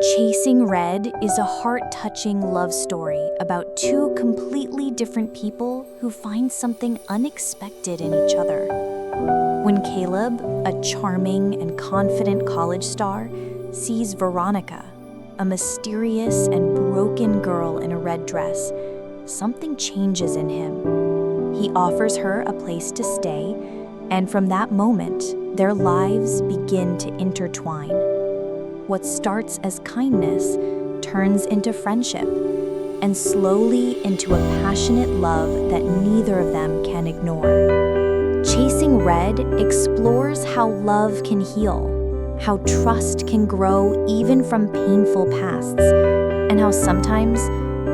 Chasing Red is a heart-touching love story about two completely different people who find something unexpected in each other. When Caleb, a charming and confident college star, sees Veronica, a mysterious and broken girl in a red dress, something changes in him. He offers her a place to stay, and from that moment, their lives begin to intertwine. What starts as kindness turns into friendship, and slowly into a passionate love that neither of them can ignore. Chasing Red explores how love can heal, how trust can grow even from painful pasts, and how sometimes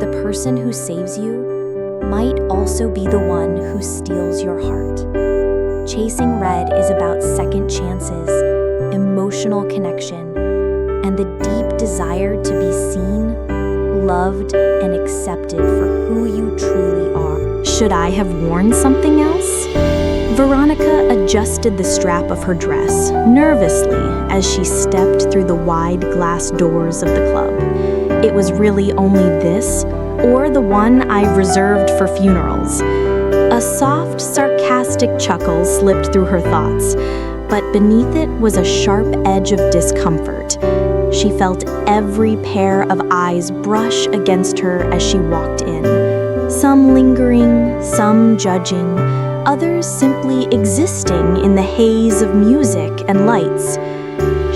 the person who saves you might also be the one who steals your heart. Chasing Red is about second chances, emotional connection, and the deep desire to be seen, loved, and accepted for who you truly are. Should I have worn something else? Veronica adjusted the strap of her dress nervously as she stepped through the wide glass doors of the club. It was really only this, or the one I've reserved for funerals. A soft, sarcastic chuckle slipped through her thoughts, but beneath it was a sharp edge of discomfort. She felt every pair of eyes brush against her as she walked in. Some lingering, some judging, others simply existing in the haze of music and lights.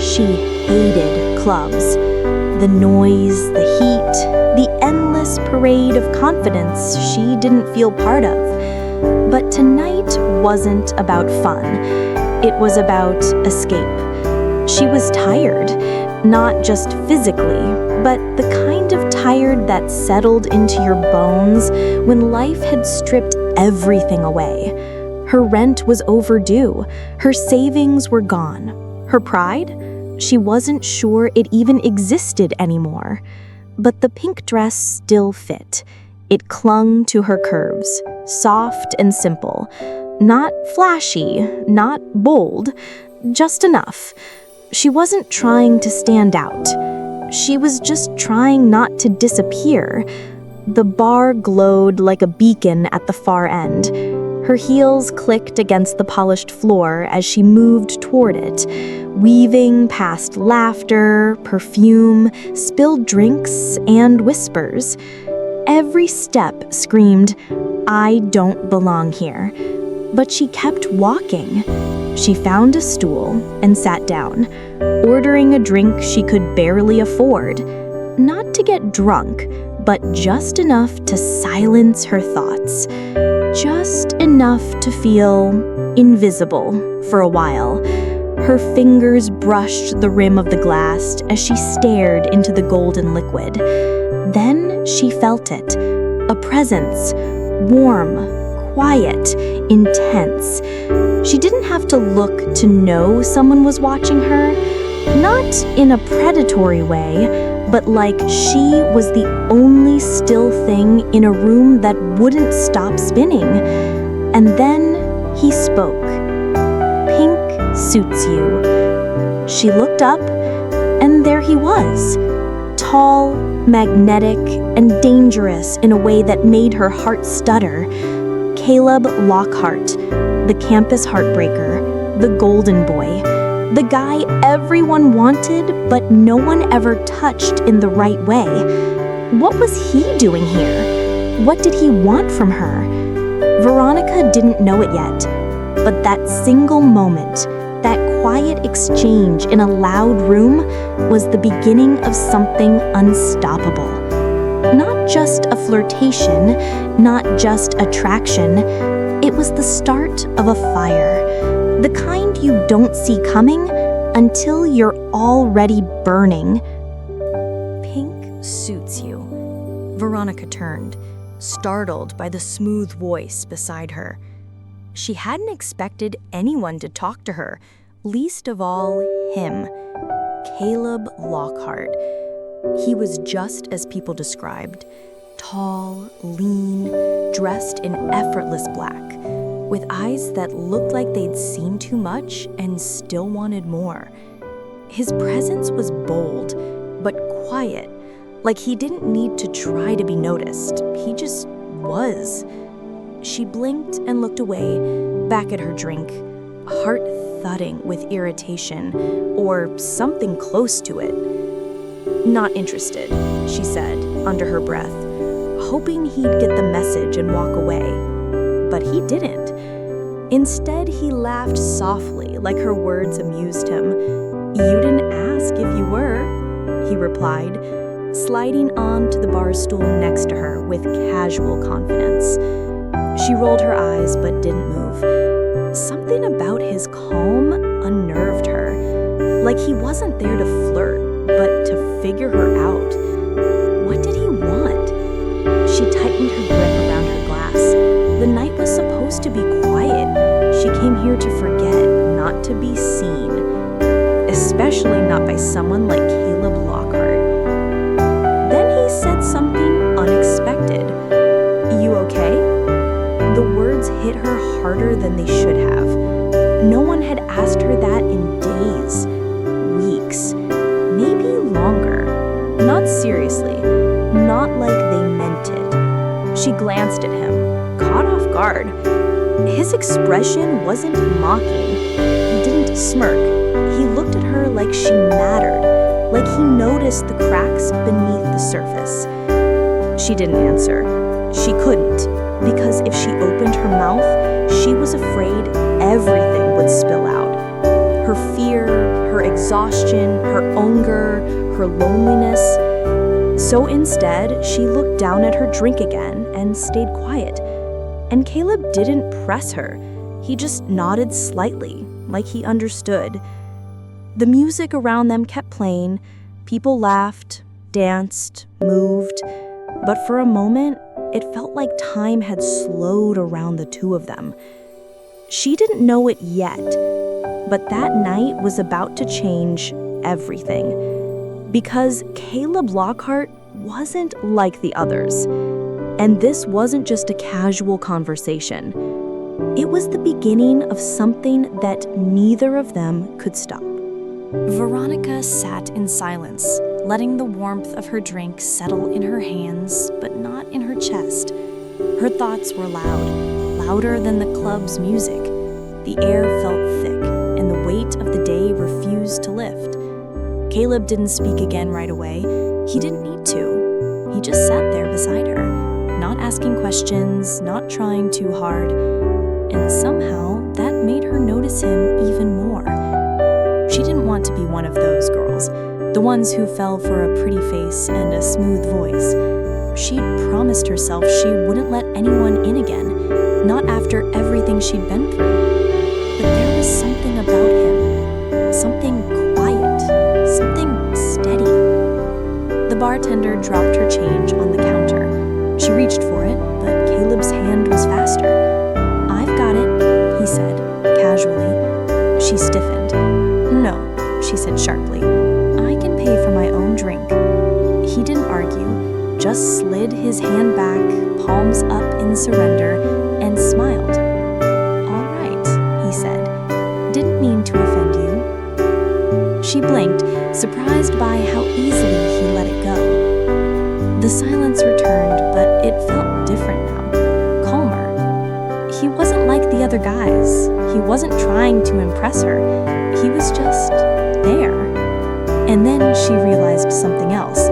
She hated clubs. The noise, the heat, the endless parade of confidence she didn't feel part of. But tonight wasn't about fun. It was about escape. She was tired, not just physically, but the kind of tired that settled into your bones when life had stripped everything away. Her rent was overdue. Her savings were gone. Her pride? She wasn't sure it even existed anymore. But the pink dress still fit. It clung to her curves, soft and simple. Not flashy, not bold, just enough. She wasn't trying to stand out. She was just trying not to disappear. The bar glowed like a beacon at the far end. Her heels clicked against the polished floor as she moved toward it, weaving past laughter, perfume, spilled drinks, and whispers. Every step screamed, "I don't belong here." But she kept walking. She found a stool and sat down, ordering a drink she could barely afford. Not to get drunk, but just enough to silence her thoughts. Just enough to feel invisible for a while. Her fingers brushed the rim of the glass as she stared into the golden liquid. Then she felt it. A presence, warm, quiet, intense. She didn't have to look to know someone was watching her. Not in a predatory way, but like she was the only still thing in a room that wouldn't stop spinning. And then he spoke. "Pink suits you." She looked up, and there he was. Tall, magnetic, and dangerous in a way that made her heart stutter. Caleb Lockhart, the campus heartbreaker, the golden boy, the guy everyone wanted but no one ever touched in the right way. What was he doing here? What did he want from her? Veronica didn't know it yet, but that single moment, that quiet exchange in a loud room, was the beginning of something unstoppable. Not just a flirtation, not just attraction. It was the start of a fire. The kind you don't see coming until you're already burning. "Pink suits you." Veronica turned, startled by the smooth voice beside her. She hadn't expected anyone to talk to her, least of all him, Caleb Lockhart. He was just as people described, tall, lean, dressed in effortless black, with eyes that looked like they'd seen too much and still wanted more. His presence was bold, but quiet, like he didn't need to try to be noticed. He just was. She blinked and looked away, back at her drink, heart thudding with irritation, or something close to it. "Not interested," she said, under her breath, hoping he'd get the message and walk away. But he didn't. Instead, he laughed softly, like her words amused him. "You didn't ask if you were," he replied, sliding onto the bar stool next to her with casual confidence. She rolled her eyes but didn't move. Something about his calm unnerved her, like he wasn't there to flirt, but to figure her out. What did he want? She tightened her grip around her glass. The night was supposed to be quiet. She came here to forget, not to be seen. Especially not by someone like Caleb Lockhart. Then he said something unexpected. "You okay?" The words hit her harder than they should have. No one had asked her that in days, weeks, maybe longer. Not seriously, not like they meant it. She glanced at him, caught off guard. His expression wasn't mocking. He didn't smirk. He looked at her like she mattered, like he noticed the cracks beneath the surface. She didn't answer. She couldn't, because if she opened her mouth, she was afraid everything would spill out. Her fear, her exhaustion, her anger, her loneliness. So instead, she looked down at her drink again and stayed quiet. And Caleb didn't press her. He just nodded slightly, like he understood. The music around them kept playing. People laughed, danced, moved. But for a moment, it felt like time had slowed around the two of them. She didn't know it yet, but that night was about to change everything. Because Caleb Lockhart wasn't like the others. And this wasn't just a casual conversation. It was the beginning of something that neither of them could stop. Veronica sat in silence, letting the warmth of her drink settle in her hands, but not in her chest. Her thoughts were loud, louder than the club's music. The air felt thick, and the weight of the day refused to lift. Caleb didn't speak again right away. He didn't need to. He just sat there beside her, not asking questions, not trying too hard. And somehow, that made her notice him even more. She didn't want to be one of those girls, the ones who fell for a pretty face and a smooth voice. She'd promised herself she wouldn't let anyone in again, not after everything she'd been through. But there was something about him, something quiet, something steady. The bartender dropped her change on the counter. She reached for it, but Caleb's hand was faster. "I've got it," he said, casually. She stiffened. "No," she said sharply. "I can pay for my own drink." He didn't argue, just slid his hand back, palms up in surrender, and smiled. "All right," he said. "Didn't mean to offend you." She blinked, surprised by how easily he let it go. The silence returned, but it felt different now, calmer. He wasn't like the other guys. He wasn't trying to impress her. He was just there. And then she realized something else.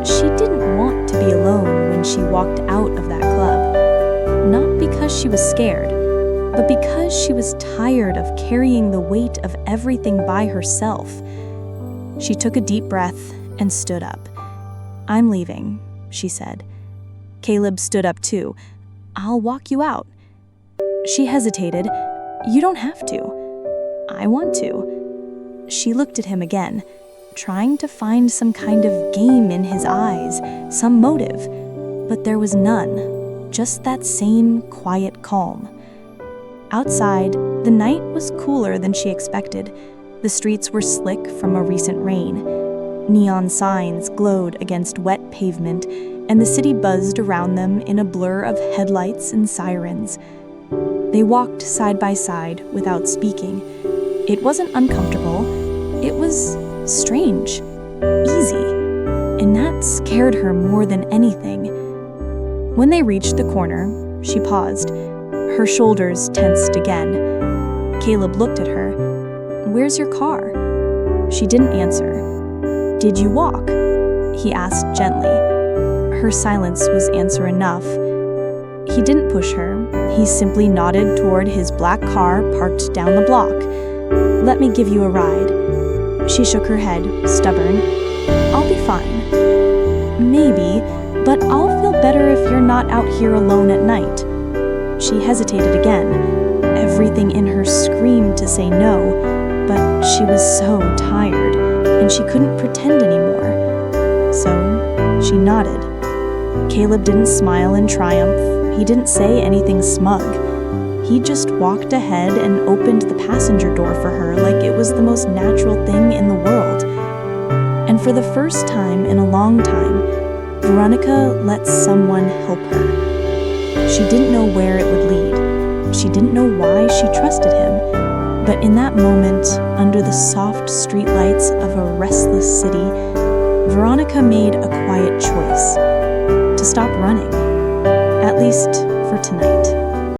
She didn't want to be alone when she walked out of that club. Not because she was scared, but because she was tired of carrying the weight of everything by herself. She took a deep breath and stood up. "I'm leaving," she said. Caleb stood up too. "I'll walk you out." She hesitated. "You don't have to." "I want to." She looked at him again, trying to find some kind of game in his eyes, some motive. But there was none, just that same quiet calm. Outside, the night was cooler than she expected. The streets were slick from a recent rain. Neon signs glowed against wet pavement, and the city buzzed around them in a blur of headlights and sirens. They walked side by side without speaking. It wasn't uncomfortable. It was strange, easy. and that scared her more than anything. When they reached the corner, she paused. Her shoulders tensed again. Caleb looked at her. "Where's your car?" She didn't answer. "Did you walk?" he asked gently. Her silence was answer enough. He didn't push her. He simply nodded toward his black car parked down the block. "Let me give you a ride." She shook her head, stubborn. "I'll be fine." "Maybe, but I'll feel better if you're not out here alone at night." She hesitated again. Everything in her screamed to say no, but she was so tired, and she couldn't pretend anymore. So she nodded. Caleb didn't smile in triumph. He didn't say anything smug. He just walked ahead and opened the passenger door for her like it was the most natural thing in the world. And for the first time in a long time, Veronica let someone help her. She didn't know where it would lead. She didn't know why she trusted him. But in that moment, under the soft streetlights of a restless city, Veronica made a quiet choice: to stop running, at least for tonight.